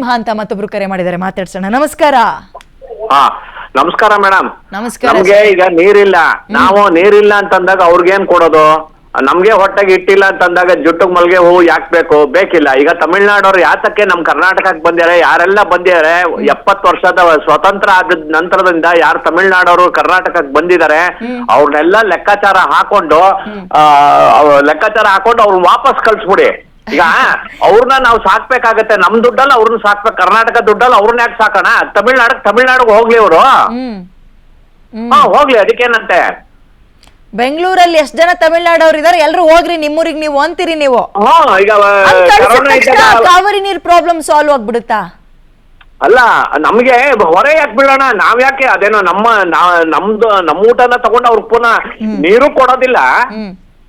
ನರಸಿಂಹ ಅಂತ ಮತ್ತೊಬ್ರು ಕರೆ ಮಾಡಿದ್ದಾರೆ, ಮಾತಾಡ್ಸೋಣ. ನಮಸ್ಕಾರ. ನಮಸ್ಕಾರ ಮೇಡಮ್. ನಮಸ್ಕಾರ. ನಮ್ಗೆ ಈಗ ನೀರಿಲ್ಲ, ನಾವು ನೀರಿಲ್ಲ ಅಂತಂದಾಗ ಅವ್ರಿಗೇನ್ ಕೊಡೋದು? ನಮ್ಗೆ ಹೊಟ್ಟೆಗೆ ಇಟ್ಟಿಲ್ಲ ಅಂತಂದಾಗ ಜುಟ್ಟಿಗೆ ಮಲ್ಗೆ ಹೂವು ಯಾಕೆ ಬೇಕು? ಬೇಕಿಲ್ಲ. ಈಗ ತಮಿಳ್ನಾಡವ್ರು ಯಾತಕ್ಕೆ ನಮ್ ಕರ್ನಾಟಕಕ್ಕೆ ಬಂದಿದ್ದಾರೆ? ಯಾರೆಲ್ಲ ಬಂದಿದ್ದಾರೆ? 70 ವರ್ಷದ ಸ್ವತಂತ್ರ ಆದ ನಂತರದಿಂದ ಯಾರು ತಮಿಳ್ನಾಡವರು ಕರ್ನಾಟಕಕ್ಕೆ ಬಂದಿದ್ದಾರೆ ಅವ್ರನ್ನೆಲ್ಲ ಲೆಕ್ಕಾಚಾರ ಹಾಕೊಂಡು ಅವ್ರು ವಾಪಸ್ ಕಳ್ಸ್ಬಿಡಿ. ಈಗ ಅವ್ರನ್ನ ನಾವು ಸಾಕ್ಬೇಕಾಗತ್ತೆ, ನಮ್ ದುಡ್ಡಲ್ಲ ಅವ್ರನ್ನ ಸಾಕ್ಬೇಕು. ಕರ್ನಾಟಕ ದುಡ್ಡಲ್ಲ ಅವ್ರನ್ನ ಯಾಕೆ ಸಾಕೋಣ? ತಮಿಳ್ನಾಡಿಗೆ ಹೋಗ್ಲಿ ಅವರು. ಹೋಗ್ಲಿ, ಅದಕ್ಕೇನಂತೆ. ಬೆಂಗಳೂರಲ್ಲಿ ಎಷ್ಟು ಜನ ತಮಿಳ್ನಾಡವ್ರು ಇದಾರೆ, ಎಲ್ರು ಹೋಗ್ರಿ ನಿಮ್ಮೂರಿಗೆ ನೀವು ಅಂತೀರಿ ನೀವು. ಈಗ ಕಾವೇರಿ ನೀರ್ ಪ್ರಾಬ್ಲಮ್ ಸಾಲ್ವ್ ಆಗ್ಬಿಡುತ್ತಾ? ಅಲ್ಲ, ನಮ್ಗೆ ಹೊರೆ ಯಾಕೆ ಬೀಳೋಣ? ನಾವ್ ಯಾಕೆ ಅದೇನೋ ನಮ್ಮ ಊಟನ ತಗೊಂಡು ಅವ್ರಿಗೆ ಪುನಃ ನೀರು ಕೊಡೋದಿಲ್ಲ.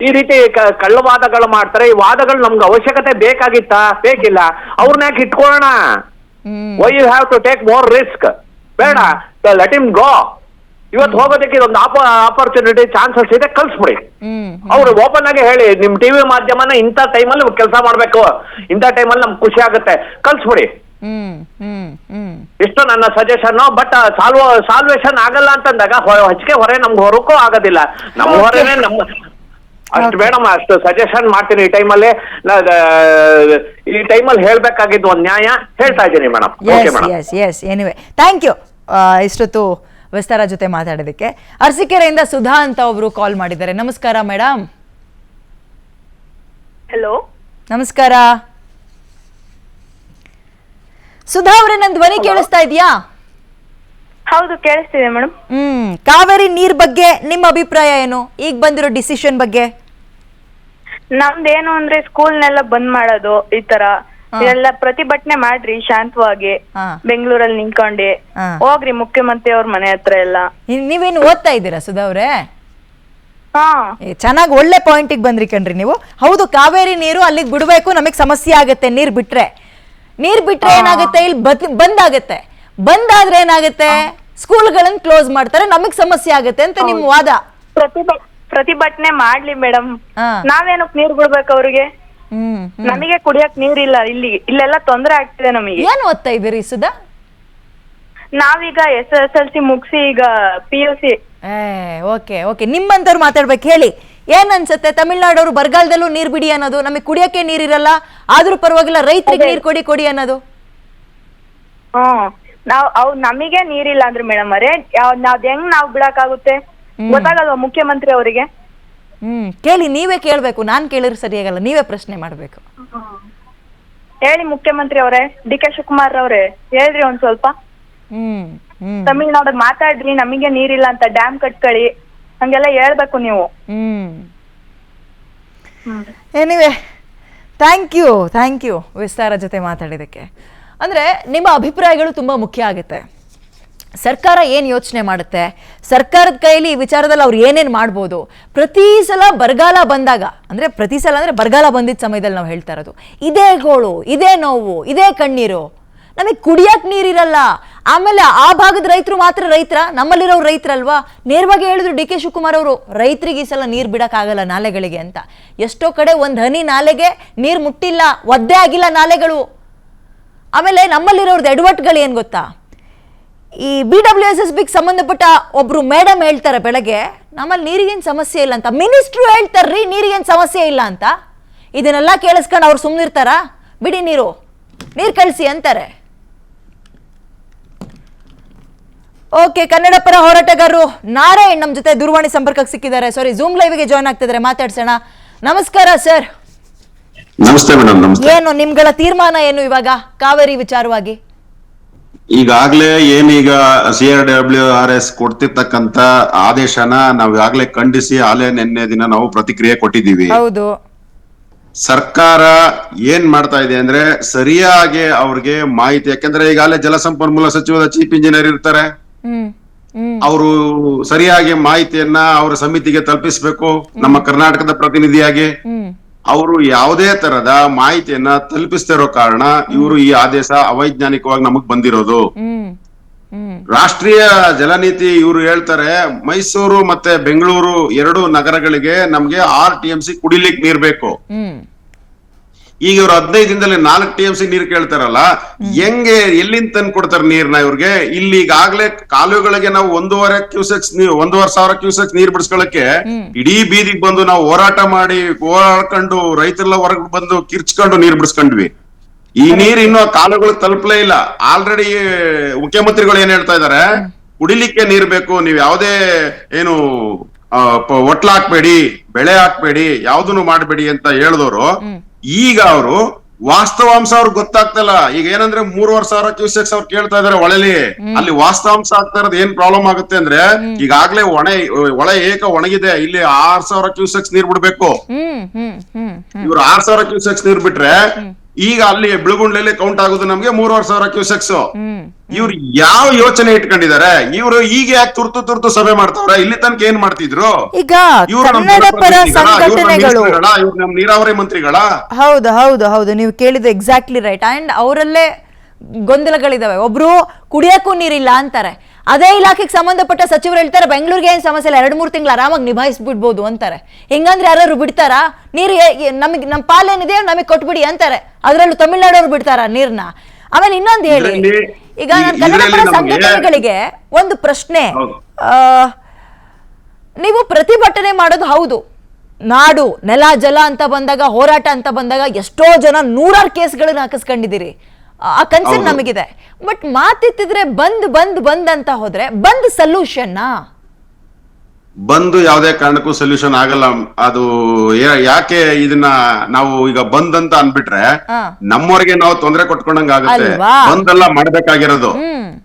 ಈ ರೀತಿ ಕಳ್ಳವಾದಗಳು ಮಾಡ್ತಾರೆ. ಈ ವಾದಗಳು ನಮ್ಗೆ ಅವಶ್ಯಕತೆ ಬೇಕಾಗಿತ್ತಾ? ಬೇಕಿಲ್ಲ. ಅವ್ರನ್ನ ಯಾಕೆ ಇಟ್ಕೊಳ್ಳೋಣ? Why you have to take more risk? ಬೇಡ, ಲೆಟ್ ಹಿಮ್ ಗೋ. ಇವತ್ತು ಹೋಗೋದಕ್ಕೆ ಇದೊಂದು ಆಪರ್ಚುನಿಟಿ, ಚಾನ್ಸಸ್ ಇದೆ, ಕಳ್ಸ್ಬಿಡಿ. ಅವ್ರು ಓಪನ್ ಆಗಿ ಹೇಳಿ, ನಿಮ್ ಟಿವಿ ಮಾಧ್ಯಮನ ಇಂಥ ಟೈಮಲ್ಲಿ ಕೆಲಸ ಮಾಡ್ಬೇಕು, ಇಂಥ ಟೈಮಲ್ಲಿ ನಮ್ಗೆ ಖುಷಿ ಆಗುತ್ತೆ, ಕಳ್ಸ್ಬಿಡಿ. ಇಷ್ಟು ನನ್ನ ಸಜೆಷನ್. ಬಟ್ ಸಾಲ್ವೇಷನ್ ಆಗಲ್ಲ ಅಂತಂದಾಗ ಹೆಚ್ಚಿಗೆ ಹೊರೆ ನಮ್ಗೆ ಹೊರಕ್ಕೂ ಆಗೋದಿಲ್ಲ. ನಮ್ಮ ಹೊರೆನೇ ಅಷ್ಟು ಮೇಡಮ್, ಅಷ್ಟು ಸಜೆಷನ್ ಮಾಡ್ತೀನಿ. ಈ ಟೈಮಲ್ಲಿ ಹೇಳ್ಬೇಕಾಗಿದ್ದು ಒಂದು ನ್ಯಾಯ ಹೇಳ್ತಾ ಇದ್ದೀನಿ ಮೇಡಮ್. ಎನಿವೆ, ಥ್ಯಾಂಕ್ ಯು ಇಷ್ಟೊತ್ತು ವಿಸ್ತಾರ ಜೊತೆ ಮಾತಾಡೋದಕ್ಕೆ. ಅರಸೀಕೆರೆಯಿಂದ ಸುಧಾ ಅಂತ ಒಬ್ರು ಕಾಲ್ ಮಾಡಿದ್ದಾರೆ. ನಮಸ್ಕಾರ ಮೇಡಮ್. ಹಲೋ, ನಮಸ್ಕಾರ ಸುಧಾ ಅವರೇ, ನನ್ನ ಧ್ವನಿ ಕೇಳಿಸ್ತಾ ಇದೆಯಾ? ಹೌದು, ಕೇಳಿಸ್ತಿದೆ ಮೇಡಮ್. ಕಾವೇರಿ ನೀರ್ ಬಗ್ಗೆ ನಿಮ್ಮ ಅಭಿಪ್ರಾಯ ಏನು, ಈಗ ಬಂದಿರೋ ಡಿಸಿಷನ್ ಬಗ್ಗೆ? ನಮ್ದೇನು ಅಂದ್ರೆ ಸ್ಕೂಲ್ನೆಲ್ಲ ಬಂದ್ ಮಾಡೋದು, ಈ ತರ ಇದೆಲ್ಲ ಪ್ರತಿಭಟನೆ ಮಾಡ್ರಿ ಶಾಂತವಾಗಿ. ಬೆಂಗಳೂರಲ್ಲಿ ನಿಂತ್ಕೊಂಡಿ ಹೋಗ್ರಿ ಮುಖ್ಯಮಂತ್ರಿ ಅವ್ರ ಮನೆ ಹತ್ರ ಎಲ್ಲ. ನೀವೇನು ಓದ್ತಾ ಇದ್ದೀರಾ ಸುಧಾ ಅವ್ರೆ? ಹಾ, ಚೆನ್ನಾಗಿ ಒಳ್ಳೆ ಪಾಯಿಂಟಿಗೆ ಬಂದ್ರಿ ಕಣ್ರಿ ನೀವು. ಹೌದು, ಕಾವೇರಿ ನೀರು ಅಲ್ಲಿಗೆ ಬಿಡ್ಬೇಕು, ನಮಗ್ ಸಮಸ್ಯೆ ಆಗತ್ತೆ. ನೀರ್ ಬಿಟ್ರೆ ಏನಾಗುತ್ತೆ, ಇಲ್ಲಿ ಬಂದಾಗತ್ತೆ. ಬಂದಾದ್ರೆ ಏನಾಗುತ್ತೆ, ಸ್ಕೂಲ್ಗಳನ್ನ ಕ್ಲೋಸ್ ಮಾಡ್ತಾರೆ, ನಮಗ್ ಸಮಸ್ಯೆ ಆಗತ್ತೆ ಅಂತ ನಿಮ್ ವಾದ. ಪ್ರತಿಭಟನೆ ಮಾಡ್ಲಿ ಮೇಡಮ್, ನಾವೇನಕ್ ನೀರ್ ಬಿಡ್ಬೇಕು ಅವ್ರಿಗೆ? ನಮಗೆ ಕುಡಿಯಕ್ ನೀರಿಲ್ಲ, ಇಲ್ಲೆಲ್ಲ ತೊಂದ್ರೆ ಆಗ್ತಿದೆ ನಮಗೆ. ಏನ್ ಓದ್ತಾ ಇದ್ದೀರಿ ಸುಧಾ? ನಾವೀಗ SSLC ಮುಗಿಸಿ ಈಗ PUC. ಓಕೆ, ನಿಮ್ಮಂತವ್ರು ಮಾತಾಡ್ಬೇಕು. ಹೇಳಿ, ಏನ್ ಅನ್ಸುತ್ತೆ? ತಮಿಳ್ನಾಡವ್ರು ಬರಗಾಲದಲ್ಲೂ ನೀರ್ ಬಿಡಿ ಅನ್ನೋದು, ನಮಗೆ ಕುಡಿಯಕ್ಕೆ ನೀರಿರಲ್ಲ ಆದ್ರೂ ಪರವಾಗಿಲ್ಲ ರೈತರಿಗೆ ನೀರ್ ಕೊಡಿ ಅನ್ನೋದು. ನಮಗೆ ನೀರಿಲ್ಲ ಅಂದ್ರೆ ಮೇಡಮ್ ಅವರೇ, ನಾವ್ ಹೆಂಗ್ ನಾವ್ ಬಿಡಕ್ಕಾಗುತ್ತೆ? ಗೊತ್ತಾಗಲ್ವಾ ಮುಖ್ಯಮಂತ್ರಿ ಅವರಿಗೆ? ಕೇಳಿ, ನೀವೇ ಕೇಳ್ಬೇಕು, ನಾನ್ ಕೇಳಿದ್ರೆ ಸರಿಯಾಗಲ್ಲ, ನೀವೇ ಪ್ರಶ್ನೆ ಮಾಡ್ಬೇಕು. ಹೇಳಿ ಮುಖ್ಯಮಂತ್ರಿ ಅವರೇ, DK ಶಿವಕುಮಾರ್ ಅವರೇ, ಹೇಳ್ರಿ ಒಂದ್ ಸ್ವಲ್ಪ. ತಮಿಳ್ನಾಡಿಗೆ ಮಾತಾಡ್ರಿ, ನಮಗೆ ನೀರಿಲ್ಲ ಅಂತ, ಡ್ಯಾಮ್ ಕಟ್ಕೊಳ್ಳಿ, ಹಂಗೆಲ್ಲ ಹೇಳ್ಬೇಕು ನೀವು. ಎನಿವೆ, ಥ್ಯಾಂಕ್ ಯು ವಿಸ್ತಾರ ಜೊತೆ ಮಾತಾಡಿದಕ್ಕೆ. ಅಂದ್ರೆ ನಿಮ್ಮ ಅಭಿಪ್ರಾಯಗಳು ತುಂಬಾ ಮುಖ್ಯ ಆಗುತ್ತೆ. ಸರ್ಕಾರ ಏನು ಯೋಚನೆ ಮಾಡುತ್ತೆ, ಸರ್ಕಾರದ ಕೈಯಲ್ಲಿ ಈ ವಿಚಾರದಲ್ಲಿ ಅವ್ರು ಏನೇನು ಮಾಡ್ಬೋದು. ಪ್ರತಿ ಸಲ ಬರಗಾಲ ಬಂದಾಗ, ಪ್ರತಿ ಸಲ ಬರಗಾಲ ಬಂದಿದ್ದ ಸಮಯದಲ್ಲಿ ನಾವು ಹೇಳ್ತಾ ಇರೋದು ಇದೇ ಗೋಳು, ಇದೇ ನೋವು, ಇದೇ ಕಣ್ಣೀರು, ನಮಗೆ ಕುಡಿಯಕ್ಕೆ ನೀರಿರಲ್ಲ. ಆಮೇಲೆ ಆ ಭಾಗದ ರೈತರು ಮಾತ್ರ ನಮ್ಮಲ್ಲಿರೋರು ರೈತರಲ್ವಾ? ನೇರವಾಗಿ ಹೇಳಿದ್ರು DK ಶಿವಕುಮಾರ್ ಅವರು, ರೈತರಿಗೆ ಈ ಸಲ ನೀರು ಬಿಡಕ್ಕಾಗಲ್ಲ ನಾಲೆಗಳಿಗೆ ಅಂತ. ಎಷ್ಟೋ ಕಡೆ ಒಂದು ಹನಿ ನಾಲೆಗೆ ನೀರು ಮುಟ್ಟಿಲ್ಲ, ಒದ್ದೆ ಆಗಿಲ್ಲ ನಾಲೆಗಳು. ಆಮೇಲೆ ನಮ್ಮಲ್ಲಿರೋರ್ದು ಎಡವಟ್ಟುಗಳು ಏನು ಗೊತ್ತಾ? ಈ BWSSBಗೆ ಸಂಬಂಧಪಟ್ಟ ಒಬ್ರು ಮೇಡಮ್ ಹೇಳ್ತಾರೆ ಬೆಳಗ್ಗೆ, ನಮ್ಮಲ್ಲಿ ನೀರಿಗೇನು ಸಮಸ್ಯೆ ಇಲ್ಲ ಅಂತ. ಮಿನಿಸ್ಟ್ರು ಹೇಳ್ತಾರ್ರಿ ನೀರಿಗೇನು ಸಮಸ್ಯೆ ಇಲ್ಲ ಅಂತ. ಇದನ್ನೆಲ್ಲ ಕೇಳಿಸ್ಕೊಂಡು ಅವ್ರು ಸುಮ್ಮನಿರ್ತಾರ? ಬಿಡಿ, ನೀರು ಕಳಿಸಿ ಅಂತಾರೆ. ಓಕೆ, ಕನ್ನಡ ಪರ ಹೋರಾಟಗಾರರು ನಾರಾಯಣ್ ನಮ್ಮ ಜೊತೆ ದೂರವಾಣಿ ಸಂಪರ್ಕಕ್ಕೆ ಸಿಕ್ಕಿದ್ದಾರೆ. ಝೂಮ್ ಲೈವ್ಗೆ ಜಾಯ್ನ್ ಆಗ್ತಿದ್ದಾರೆ, ಮಾತಾಡ್ಸೋಣ. ನಮಸ್ಕಾರ ಸರ್. ನಮಸ್ತೆ ಮೇಡಮ್. ಏನು ನಿಮ್ಗಳ ತೀರ್ಮಾನ ಏನು ಇವಾಗ ಕಾವೇರಿ ವಿಚಾರವಾಗಿ? ಈಗಾಗ್ಲೇ ಏನೀಗ CRWRS ಕೊಡ್ತಿರ್ತಕ್ಕಂತ ಆದೇಶನ ನಾವ್ ಈಗಾಗ್ಲೇ ಖಂಡಿಸಿ ನಿನ್ನೆ ದಿನ ನಾವು ಪ್ರತಿಕ್ರಿಯೆ ಕೊಟ್ಟಿದ್ದೀವಿ. ಹೌದು, ಸರ್ಕಾರ ಏನ್ ಮಾಡ್ತಾ ಇದೆ ಅಂದ್ರೆ ಸರಿಯಾಗಿ ಅವ್ರಿಗೆ ಮಾಹಿತಿ, ಯಾಕಂದ್ರೆ ಈಗಾಗಲೇ ಜಲಸಂಪನ್ಮೂಲ ಸಚಿವರ ಚೀಫ್ ಇಂಜಿನಿಯರ್ ಇರ್ತಾರೆ, ಅವರು ಸರಿಯಾಗಿ ಮಾಹಿತಿಯನ್ನ ಅವರ ಸಮಿತಿಗೆ ತಲುಪಿಸ್ಬೇಕು. ನಮ್ಮ ಕರ್ನಾಟಕದ ಪ್ರತಿನಿಧಿಯಾಗಿ ಅವರು ಯಾವುದೇ ತರದ ಮಾಹಿತಿಯನ್ನ ತಲುಪಿಸ್ತಿರೋ ಕಾರಣ ಇವರು ಈ ಆದೇಶ ಅವೈಜ್ಞಾನಿಕವಾಗಿ ನಮಗ್ ಬಂದಿರೋದು. ರಾಷ್ಟ್ರೀಯ ಜಲನೀತಿ ಇವರು ಹೇಳ್ತಾರೆ, ಮೈಸೂರು ಮತ್ತೆ ಬೆಂಗಳೂರು 2 ನಗರಗಳಿಗೆ ನಮ್ಗೆ 6 TMC ಕುಡಿಲಿಕ್ಕೆ ನೀರ್ ಬೇಕು. ಈಗ ಇವ್ರು 15 ದಿನದಲ್ಲಿ 4 TMC ನೀರ್ ಕೇಳ್ತಾರಲ್ಲ, ಹೆಂಗೆ ಎಲ್ಲಿಂದ ತಂದು ಕೊಡ್ತಾರೆ ನೀರ್ನ ಇವ್ರಿಗೆ? ಇಲ್ಲಿ ಈಗಾಗ್ಲೇ ಕಾಲುವೆಗಳಿಗೆ ನಾವು 1,500 ಕ್ಯೂಸೆಕ್ಸ್ ನೀರ್ ಬಿಡಿಸ್ಕೊಳಕ್ಕೆ ಇಡೀ ಬೀದಿಗೆ ಬಂದು ನಾವು ಹೋರಾಟ ಮಾಡಿ ಹೋರಾಡ್ಕೊಂಡು ರೈತರೆಲ್ಲ ಹೊರಗೆ ಬಂದು ಕಿರ್ಚ್ಕೊಂಡು ನೀರ್ ಬಿಡಿಸ್ಕೊಂಡ್ವಿ. ಈ ನೀರ್ ಇನ್ನು ಕಾಲುಗಳಿಗೆ ತಲುಪಲೇ ಇಲ್ಲ. ಆಲ್ರೆಡಿ ಮುಖ್ಯಮಂತ್ರಿಗಳು ಏನ್ ಹೇಳ್ತಾ ಇದಾರೆ, ಕುಡಿಲಿಕ್ಕೆ ನೀರ್ ಬೇಕು, ನೀವ್ ಯಾವ್ದೇ ಏನು ಒಟ್ಲ ಹಾಕ್ಬೇಡಿ, ಬೆಳೆ ಹಾಕ್ಬೇಡಿ, ಯಾವ್ದನ್ನು ಮಾಡ್ಬೇಡಿ ಅಂತ ಹೇಳಿದವರು ಈಗ ಅವರು ವಾಸ್ತವಾಂಶ ಅವ್ರಿಗೆ ಗೊತ್ತಾಗ್ತಲ್ಲ. ಈಗ ಏನಂದ್ರೆ 3,500 ಕ್ಯೂಸೆಕ್ಸ್ ಅವ್ರು ಕೇಳ್ತಾ ಇದಾರೆ ಹೊಳೆಲಿ. ಅಲ್ಲಿ ವಾಸ್ತವಾಂಶ ಆಗ್ತಾ ಇರೋದು ಏನ್ ಪ್ರಾಬ್ಲಮ್ ಆಗುತ್ತೆ ಅಂದ್ರೆ, ಈಗಾಗ್ಲೇ ಹೊಳೆ ಒಣಗಿದೆ, ಇಲ್ಲಿ 6,000 ಕ್ಯೂಸೆಕ್ಸ್ ನೀರ್ ಬಿಡ್ಬೇಕು. ಇವ್ರು 6,000 ಕ್ಯೂಸೆಕ್ಸ್ ನೀರ್ ಬಿಟ್ರೆ ಈಗ ಅಲ್ಲಿ ಬಿಳುಗುಂಡ್ಲಲ್ಲಿ ಕೌಂಟ್ ಆಗೋದು ನಮ್ಗೆ 3,500 ಕ್ಯೂಸೆಕ್ಸ್. ಇವ್ರು ಯಾವ ಯೋಚನೆ ಇಟ್ಕೊಂಡಿದ್ದಾರೆ? ಇವ್ರು ಈಗ ಯಾಕೆ ತುರ್ತು ಸಭೆ ಮಾಡ್ತಾವ್ರ? ಇಲ್ಲಿ ತನಕ ಏನ್ ಮಾಡ್ತಿದ್ರು? ಈಗ ಕನ್ನಡ ಪರ ಸಂಘಟನೆಗಳು, ಇವ್ರು ನಮ್ ನೀರಾವರಿ ಮಂತ್ರಿಗಳ? ಹೌದು ನೀವು ಕೇಳಿದ್ದು ಎಕ್ಸಾಕ್ಟ್ಲಿ ರೈಟ್. ಅಂಡ್ ಅವರಲ್ಲೇ ಗೊಂದಲಗಳಿದಾವೆ. ಒಬ್ರು ಕುಡಿಯಕ್ಕೂ ನೀರಿಲ್ಲ ಅಂತಾರೆ, ಅದೇ ಇಲಾಖೆಗೆ ಸಂಬಂಧಪಟ್ಟ ಸಚಿವರು ಹೇಳ್ತಾರೆ ಬೆಂಗಳೂರಿಗೆ ಏನ್ ಸಮಸ್ಯೆ ಇಲ್ಲ, 2-3 ತಿಂಗಳು ಆರಾಮಾಗಿ ನಿಭಾಯಿಸ್ಬಿಡ್ಬೋದು ಅಂತಾರೆ. ಹಿಂಗಂದ್ರೆ ಯಾರು ಬಿಡ್ತಾರಾ ನೀರು? ನಮಗೆ ನಮ್ಮ ಪಾಲೇನಿದೆ ನಮಗೆ ಕೊಟ್ಬಿಡಿ ಅಂತಾರೆ. ಅದ್ರಲ್ಲೂ ತಮಿಳ್ನಾಡವ್ರು ಬಿಡ್ತಾರ ನೀರ್ನ? ಆಮೇಲೆ ಇನ್ನೊಂದು ಹೇಳಿ, ಈಗ ನಾನು ಕನ್ನಡ ಪರ ಸಂಘಟನೆಗಳಿಗೆ ಒಂದು ಪ್ರಶ್ನೆ. ನೀವು ಪ್ರತಿಭಟನೆ ಮಾಡೋದು ಹೌದು, ನಾಡು ನೆಲ ಜಲ ಅಂತ ಬಂದಾಗ, ಹೋರಾಟ ಅಂತ ಬಂದಾಗ ಎಷ್ಟೋ ಜನ 100 ಕೇಸ್ಗಳನ್ನ ಹಾಕಿಸ್ಕೊಂಡಿದ್ದೀರಿ, ಆ ಕನ್ಸರ್ನ್ ನಮಗಿದೆ. ಬಟ್ ಮಾತಿತ್ತಿದ್ರೆ ಬಂದ್ ಅಂತ ಹೋದ್ರೆ ಬಂದ್ ಸೊಲ್ಯೂಷನ್ನಾ? ಬಂದು ಯಾವುದೇ ಕಾರಣಕ್ಕೂ ಸೊಲ್ಯೂಷನ್ ಆಗಲ್ಲ. ಅದು ಯಾಕೆ ಇದನ್ನ ನಾವು ಈಗ ಬಂದ್ ಅಂತ ಅನ್ಬಿಟ್ರೆ ನಮ್ಮವ್ರಿಗೆ ನಾವು ತೊಂದರೆ ಕೊಟ್ಕೊಂಡಂಗ ಆಗುತ್ತೆ. ಬಂದೆಲ್ಲ ಮಾಡ್ಬೇಕಾಗಿರೋದು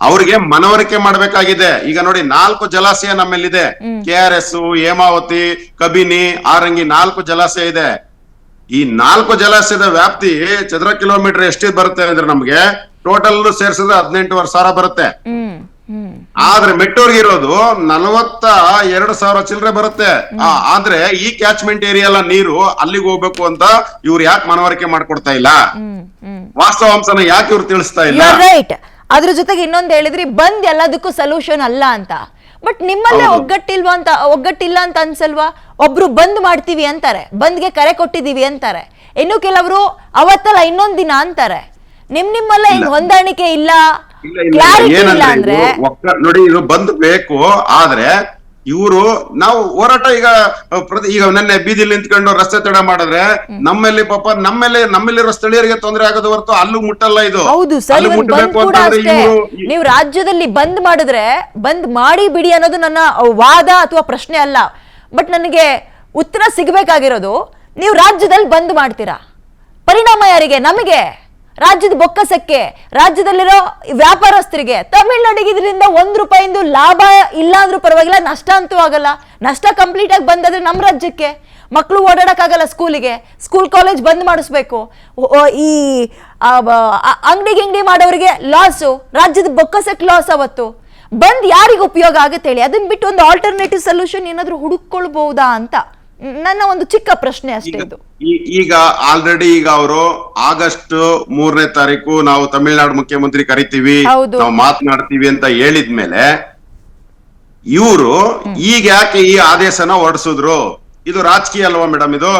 ಅವ್ರಿಗೆ ಮನವರಿಕೆ ಮಾಡ್ಬೇಕಾಗಿದೆ. ಈಗ ನೋಡಿ, 4 ಜಲಾಶಯ ನಮ್ಮಲ್ಲಿದೆ. KRS, ಹೇಮಾವತಿ, ಕಬಿನಿ, ಆರಂಗಿ 4 ಜಲಾಶಯ ಇದೆ. ಈ 4 ಜಲಾಶಯದ ವ್ಯಾಪ್ತಿ ಚದರ ಕಿಲೋಮೀಟರ್ ಎಷ್ಟು ಬರುತ್ತೆ ಅಂದ್ರೆ ನಮ್ಗೆ ಟೋಟಲ್ ಸೇರ್ಸಿದ್ರೆ 18,500 ಬರುತ್ತೆ. ಆದ್ರೆ ಮೆಟ್ಟೂರ್ಗೆ ಇರೋದು 42,000 ಚಿಲ್ಲರೆ ಬರುತ್ತೆ. ಆದ್ರೆ ಈ ಕ್ಯಾಚ್ಮೆಂಟ್ ಏರಿಯಾ ಎಲ್ಲ ನೀರು ಅಲ್ಲಿಗೆ ಹೋಗ್ಬೇಕು ಅಂತ ಇವ್ರು ಯಾಕೆ ಮನವರಿಕೆ ಮಾಡ್ಕೊಡ್ತಾ ಇಲ್ಲ? ವಾಸ್ತವಾಂಶನ ಯಾಕೆ ಇವ್ರು ತಿಳಿಸ್ತಾ ಇಲ್ಲ? ರೈಟ್. ಅದ್ರ ಜೊತೆಗೆ ಇನ್ನೊಂದು ಹೇಳಿದ್ರಿ, ಬಂದ್ ಎಲ್ಲದಕ್ಕೂ ಸೊಲ್ಯೂಷನ್ ಅಲ್ಲ ಅಂತ. ಬಟ್ ನಿಮ್ಮಲ್ಲೇ ಒಗ್ಗಟ್ಟಿಲ್ಲ ಅಂತ ಅನ್ಸಲ್ವಾ? ಒಬ್ರು ಬಂದ್ ಮಾಡ್ತೀವಿ ಅಂತಾರೆ, ಬಂದ್ಗೆ ಕರೆ ಕೊಟ್ಟಿದೀವಿ ಅಂತಾರೆ, ಇನ್ನು ಕೆಲವರು ಅವತ್ತಲ್ಲ ಇನ್ನೊಂದ್ ದಿನ ಅಂತಾರೆ. ನಿಮ್ಮಲ್ಲೇ ಹೊಂದಾಣಿಕೆ ಇಲ್ಲ, ಕ್ಲಾರಿಟಿ ಇಲ್ಲ ಅಂದ್ರೆ ನೋಡಿ, ಇದು ಬಂದ್ ಬೇಕು. ಆದ್ರೆ ಇವರು ನಾವು ಹೋರಾಟ ಈಗ ನೆನ್ನೆ ಬೀದಿಲಿ ನಿಂತ್ಕೊಂಡು ರಸ್ತೆ ತಡೆ ಮಾಡಿದ್ರೆ ನಮ್ಮಲ್ಲಿ ಪಾಪ ನಮ್ಮಲ್ಲಿರೋ ಸ್ಥಳೀಯರಿಗೆ ತೊಂದರೆ ಆಗೋದು ಹೊರತು ಅಲ್ಲೂ ಮುಟ್ಟಲ್ಲ. ಇದು ಹೌದು ಸರ್, ನೀವು ರಾಜ್ಯದಲ್ಲಿ ಬಂದ್ ಮಾಡಿದ್ರೆ ಬಂದ್ ಮಾಡಿ ಬಿಡಿ ಅನ್ನೋದು ನನ್ನ ವಾದ ಅಥವಾ ಪ್ರಶ್ನೆ ಅಲ್ಲ. ಬಟ್ ನನಗೆ ಉತ್ತರ ಸಿಗಬೇಕಾಗಿರೋದು, ನೀವು ರಾಜ್ಯದಲ್ಲಿ ಬಂದ್ ಮಾಡ್ತೀರಾ, ಪರಿಣಾಮ ಯಾರಿಗೆ? ನಮಗೆ, ರಾಜ್ಯದ ಬೊಕ್ಕಸಕ್ಕೆ, ರಾಜ್ಯದಲ್ಲಿರೋ ವ್ಯಾಪಾರಸ್ಥರಿಗೆ. ತಮಿಳ್ನಾಡಿಗೆ ಇದರಿಂದ ₹1 ಲಾಭ ಇಲ್ಲ ಅಂದ್ರೂ ಪರವಾಗಿಲ್ಲ, ನಷ್ಟ ಅಂತೂ ಆಗಲ್ಲ. ನಷ್ಟ ಕಂಪ್ಲೀಟ್ ಆಗಿ ಬಂದಾದ್ರೆ ನಮ್ಮ ರಾಜ್ಯಕ್ಕೆ ಮಕ್ಕಳು ಓಡಾಡಕ್ಕಾಗಲ್ಲ, ಸ್ಕೂಲ್ ಕಾಲೇಜ್ ಬಂದ್ ಮಾಡಿಸ್ಬೇಕು. ಈ ಅಂಗಡಿ ಮಾಡೋರಿಗೆ ಲಾಸು, ರಾಜ್ಯದ ಬೊಕ್ಕಸಕ್ಕೆ ಲಾಸ್. ಅವತ್ತು ಬಂದ್ ಯಾರಿಗೆ ಉಪಯೋಗ ಆಗುತ್ತೆ ಹೇಳಿ? ಅದನ್ನ ಬಿಟ್ಟು ಒಂದು ಆಲ್ಟರ್ನೇಟಿವ್ ಸೊಲ್ಯೂಷನ್ ಏನಾದ್ರು ಹುಡುಕೊಳ್ಬಹುದಾ ಅಂತ ನನ್ನ ಒಂದು ಚಿಕ್ಕ ಪ್ರಶ್ನೆ ಅಷ್ಟೇ. ಇದು ಈಗ ಆಲ್ರೆಡಿ ಈಗ ಅವರು ಆಗಸ್ಟ್ 3ನೇ ತಾರೀಕು ನಾವು ತಮಿಳುನಾಡು ಮುಖ್ಯಮಂತ್ರಿ ಕರಿತೀವಿ, ನಾವು ಮಾತನಾಡ್ತೀವಿ ಅಂತ ಹೇಳಿದ್ಮೇಲೆ ಇವರು ಈಗ ಯಾಕೆ ಈ ಆದೇಶನ ಹೊರಡಿಸಿದ್ರು? ಇದು ರಾಜಕೀಯ ಅಲ್ವಾ ಮೇಡಮ್? ಇದು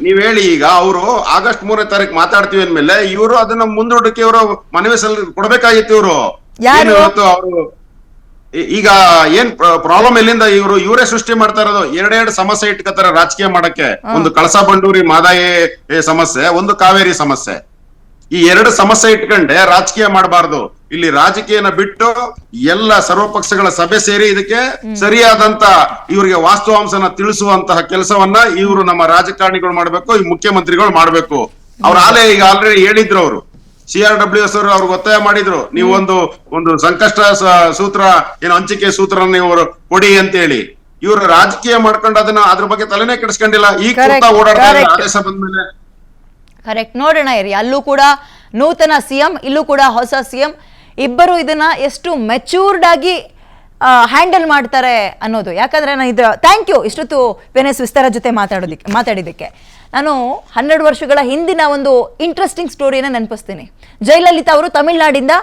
ನೀವ್ ಹೇಳಿ. ಈಗ ಅವರು ಆಗಸ್ಟ್ 3ನೇ ತಾರೀಕು ಮಾತಾಡ್ತೀವಿ ಅಂದ್ಮೇಲೆ ಇವರು ಅದನ್ನ ಮುಂದೂಡಕ್ಕೆ ಇವರು ಮನವಿ ಕೊಡ್ಬೇಕಾಗಿತ್ತು. ಇವರು ಅವರು ಈಗ ಏನ್ ಪ್ರಾಬ್ಲಮ್ ಎಲ್ಲಿಂದ ಇವರೇ ಸೃಷ್ಟಿ ಮಾಡ್ತಾ ಇರೋದು? ಎರಡೆರಡು ಸಮಸ್ಯೆ ಇಟ್ಕೋತಾರೆ ರಾಜಕೀಯ ಮಾಡಕ್ಕೆ. ಒಂದು ಕಳಸಾ ಬಂಡೂರಿ ಮಾದಾಯಿ ಸಮಸ್ಯೆ, ಒಂದು ಕಾವೇರಿ ಸಮಸ್ಯೆ. ಈ 2 ಸಮಸ್ಯೆ ಇಟ್ಕೊಂಡೆ ರಾಜಕೀಯ ಮಾಡಬಾರ್ದು. ಇಲ್ಲಿ ರಾಜಕೀಯನ ಬಿಟ್ಟು ಎಲ್ಲ ಸರ್ವಪಕ್ಷಗಳ ಸಭೆ ಸೇರಿ ಇದಕ್ಕೆ ಸರಿಯಾದಂತ ಇವರಿಗೆ ವಾಸ್ತವಾಂಶನ ತಿಳಿಸುವಂತಹ ಕೆಲಸವನ್ನ ಇವರು ನಮ್ಮ ರಾಜಕಾರಣಿಗಳು ಮಾಡ್ಬೇಕು, ಈ ಮುಖ್ಯಮಂತ್ರಿಗಳು ಮಾಡ್ಬೇಕು. ಈಗ ಆಲ್ರೆಡಿ ಹೇಳಿದ್ರು ಅವರು, CRWS ಅವರು ಅವ್ರಿಗೆ ಒತ್ತಾಯ ಮಾಡಿದ್ರು, ನೀವು ಒಂದು ಸಂಕಷ್ಟ ಸೂತ್ರ ಹಂಚಿಕೆ ಸೂತ್ರ ನೀವು ಕೊಡಿ ಅಂತ ಹೇಳಿ. ಇವರು ರಾಜಕೀಯ ಮಾಡ್ಕೊಂಡು ಅದ್ರ ಬಗ್ಗೆ ತಲೆನೇ ಕೆಡಿಸ್ಕೊಂಡಿಲ್ಲ. ಈಗ ಓಡಾಡ್ತಾ ಆದೇಶ ಬಂದ್ಮೇಲೆ ಕರೆಕ್ಟ್. ನೋಡೋಣ ಇರಿ, ಅಲ್ಲೂ ಕೂಡ ನೂತನ ಸಿಎಂ, ಇಲ್ಲೂ ಕೂಡ ಹೊಸ ಸಿಎಂ, ಇಬ್ಬರು ಇದನ್ನ ಎಷ್ಟು ಮೆಚೂರ್ಡ್ ಆಗಿ ಹ್ಯಾಂಡಲ್ ಮಾಡ್ತಾರೆ ಅನ್ನೋದು. ಯಾಕಂದ್ರೆ ನಾನು ಥ್ಯಾಂಕ್ ಯು ಇಷ್ಟೊತ್ತು ವೆನೆಸ್ ವಿಸ್ತಾರ ಜೊತೆ ಮಾತಾಡಿದ್ದಕ್ಕೆ. ನಾನು 12 ವರ್ಷಗಳ ಹಿಂದಿನ ಒಂದು ಇಂಟ್ರೆಸ್ಟಿಂಗ್ ಸ್ಟೋರಿನ ನೆನಪಿಸ್ತೀನಿ. ಜಯಲಲಿತಾ ಅವರು ತಮಿಳ್ನಾಡಿಂದ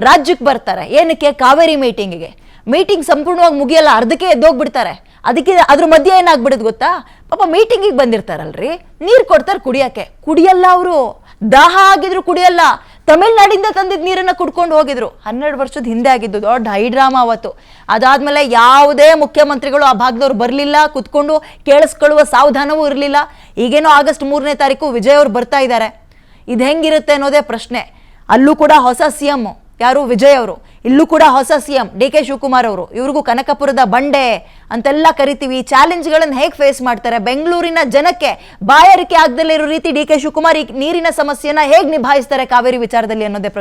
ರಾಜ್ಯಕ್ಕೆ ಬರ್ತಾರೆ. ಏನಕ್ಕೆ? ಕಾವೇರಿ ಮೀಟಿಂಗಿಗೆ. ಮೀಟಿಂಗ್ ಸಂಪೂರ್ಣವಾಗಿ ಮುಗಿಯಲ್ಲ, ಅರ್ಧಕ್ಕೆ ಎದ್ದೋಗ್ಬಿಡ್ತಾರೆ. ಅದಕ್ಕೆ ಅದ್ರ ಮಧ್ಯೆ ಏನಾಗ್ಬಿಡುದು ಗೊತ್ತಾ, ಪಾಪ ಮೀಟಿಂಗಿಗೆ ಬಂದಿರ್ತಾರಲ್ರಿ, ನೀರು ಕೊಡ್ತಾರೆ ಕುಡಿಯಕ್ಕೆ, ಕುಡಿಯಲ್ಲ ಅವರು, ದಾಹ ಆಗಿದ್ರು ಕುಡಿಯಲ್ಲ. ತಮಿಳ್ನಾಡಿಂದ ತಂದಿದ್ದ ನೀರನ್ನ ಕುಡ್ಕೊಂಡು ಹೋಗಿದ್ರು. 12 ವರ್ಷದ ಹಿಂದೆ ಆಗಿದ್ದು, ದೊಡ್ಡ ಹೈಡ್ರಾಮಾ ಅವತ್ತು. ಅದಾದ್ಮೇಲೆ ಯಾವುದೇ ಮುಖ್ಯಮಂತ್ರಿಗಳು ಆ ಭಾಗದವ್ರು ಬರಲಿಲ್ಲ, ಕುತ್ಕೊಂಡು ಕೇಳಿಸ್ಕೊಳ್ಳುವ ಸಾವಧಾನವೂ ಇರಲಿಲ್ಲ. ಈಗೇನೋ ಆಗಸ್ಟ್ 3ನೇ ತಾರೀಕು ವಿಜಯ್ ಅವ್ರು ಬರ್ತಾ ಇದ್ದಾರೆ. ಇದು ಹೆಂಗಿರುತ್ತೆ ಅನ್ನೋದೇ ಪ್ರಶ್ನೆ. ಅಲ್ಲೂ ಕೂಡ ಹೊಸ ಸಿಎಂ ಯಾರು, ವಿಜಯ್ ಅವರು. ಇಲ್ಲೂ ಕೂಡ ಹೊಸ ಸಿಎಂ DK ಶಿವಕುಮಾರ್ ಅವರು. ಇವ್ರಿಗೂ ಕನಕಪುರದ ಬಂಡೆ ಅಂತೆಲ್ಲ ಕರಿತೀವಿ. ಚಾಲೆಂಜ್ಗಳನ್ನು ಹೇಗೆ ಫೇಸ್ ಮಾಡ್ತಾರೆ, ಬೆಂಗಳೂರಿನ ಜನಕ್ಕೆ ಬಾಯಾರಿಕೆ ಆಗದಲ್ಲೇ ಇರೋ ರೀತಿ DK ಶಿವಕುಮಾರ್ ಈ ನೀರಿನ ಸಮಸ್ಯೆನ ಹೇಗೆ ನಿಭಾಯಿಸ್ತಾರೆ ಕಾವೇರಿ ವಿಚಾರದಲ್ಲಿ ಅನ್ನೋದೇ ಪ್ರಶ್ನೆ.